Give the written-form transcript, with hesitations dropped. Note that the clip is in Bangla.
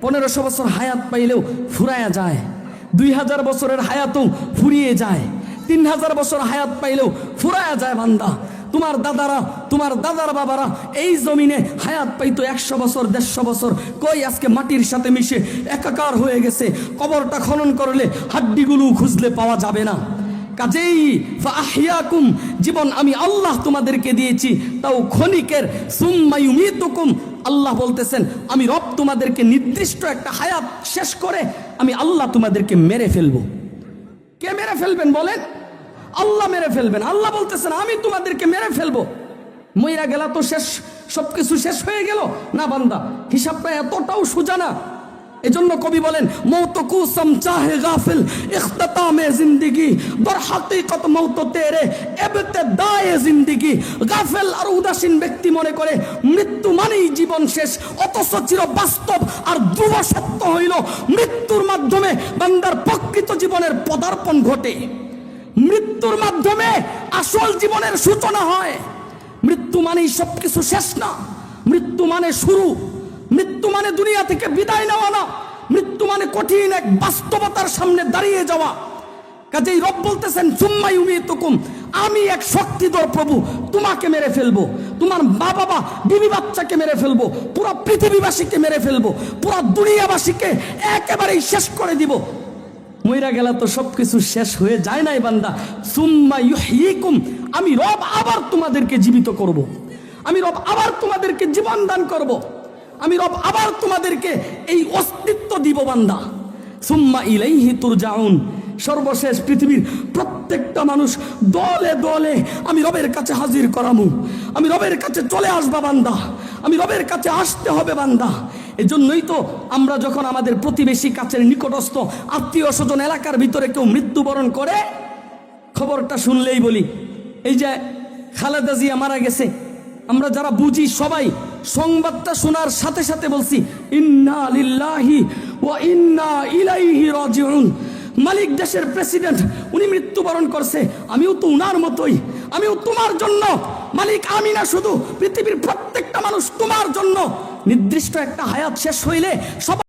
1500 বছর হায়াত পাইলেও ফুরায়া যায়, 2000 বছরের হায়াতও ফুরিয়ে যায়, 3000 বছর হায়াত পাইলেও ফুরায়া যায় বান্দা। তোমার দাদারা, তোমার দাদার বাবারা এই জমিনে হায়াত পাইতো 100 বছর, 150 বছর, কই আজকে মাটির সাথে মিশে একাকার হয়ে গেছে। কবরটা খনন করলে হাড্ডিগুলো খুঁজলে পাওয়া যাবে না। কাজেই ফাহিয়াকুম, জীবন আমি আল্লাহ তোমাদেরকে দিয়েছি, তাও ক্ষণিকের। সুম্মা ইউমিতুকুম, আল্লাহ বলতেছেন আমি রব তোমাদেরকে নির্দিষ্ট একটা হায়াত শেষ করে আমি আল্লাহ তোমাদেরকে মেরে ফেলবো। কে মেরে ফেলবেন বলেন? আল্লাহ মেরে ফেলবেন। আল্লাহ বলতেছেন আমি তোমাদেরকে মেরে ফেলবো। মইরা গেলা তো শেষ, সবকিছু শেষ হয়ে গেল না বান্দা। হিসাবটা এতটাও সোজা না। এজন্য কবি বলেন মৌত কু সম চাহে গাফিল ইখতাতামে জিন্দেগি দর হাকিকত মৌত তেরে ইবতিদায়ে জিন্দেগি। গাফিল আর উদাসীন ব্যক্তি মনে করে মৃত্যু মানেই জীবন শেষ, অথচ চির বাস্তব আর ধ্রুব সত্য হইল মৃত্যুর মাধ্যমে বান্দার প্রকৃত জীবনের পদার্পণ ঘটে। মৃত্যুর মাধ্যমে আসল জীবনের সূচনা হয়। মৃত্যু মানেই সবকিছু শেষ না, মৃত্যু মানে শুরু। মৃত্যু মানে দুনিয়া থেকে বিদায় নেওয়া না, মৃত্যু মানে কঠিন এক বাস্তবতার সামনে দাঁড়িয়ে যাওয়া। কাজেই রব বলতেছেন সুম্মা ইউমিতুকুম, আমি এক শক্তিধর প্রভু তোমাকে মেরে ফেলবো, তোমার মা বাবা বিবি বাচ্চাকে মেরে ফেলবো, পুরো পৃথিবীবাসীকে মেরে ফেলবো, পুরো দুনিয়াবাসীকে একেবারেই শেষ করে দিব। মইরা গেলা তো সবকিছু শেষ হয়ে যায় নাই বান্দা। সুম্মা ইউহয়িকুম, আমি রব আবার তোমাদেরকে জীবিত করব, আমি রব আবার তোমাদেরকে জীবন দান করব, আমি রব আবার তোমাদেরকে এই অস্তিত্ব দিব বান্দা। সুম্মা ইলাইহি তুরজাউন, সর্বশেষ পৃথিবীর প্রত্যেকটা মানুষ দলে দলে আমি রবের কাছে হাজির করামু। আমি রবের কাছে চলে আসবা বান্দা, আমি রবের কাছে আসতে হবে বান্দা। এজন্যই তো আমরা যখন আমাদের প্রতিবেশী, কাছের নিকটস্থ আত্মীয় স্বজন, এলাকার ভিতরে কেউ মৃত্যুবরণ করে, খবরটা শুনলেই বলি এই যে খালেদা জিয়া মারা গেছে, আমরা যারা বুঝি সবাই সংবাদটা শোনার সাথে সাথে বলছি ইন্না লিল্লাহি ওয়া ইন্না ইলাইহি রাজিউন। মালিক দেশের প্রেসিডেন্ট, উনি মৃত্যুবরণ করছে, আমিও তো উনার মতোই, আমিও তোমার জন্য মালিক, আমি না শুধু পৃথিবীর প্রত্যেকটা মানুষ তোমার জন্য। নির্দিষ্ট একটা হায়াত শেষ হইলে সবাই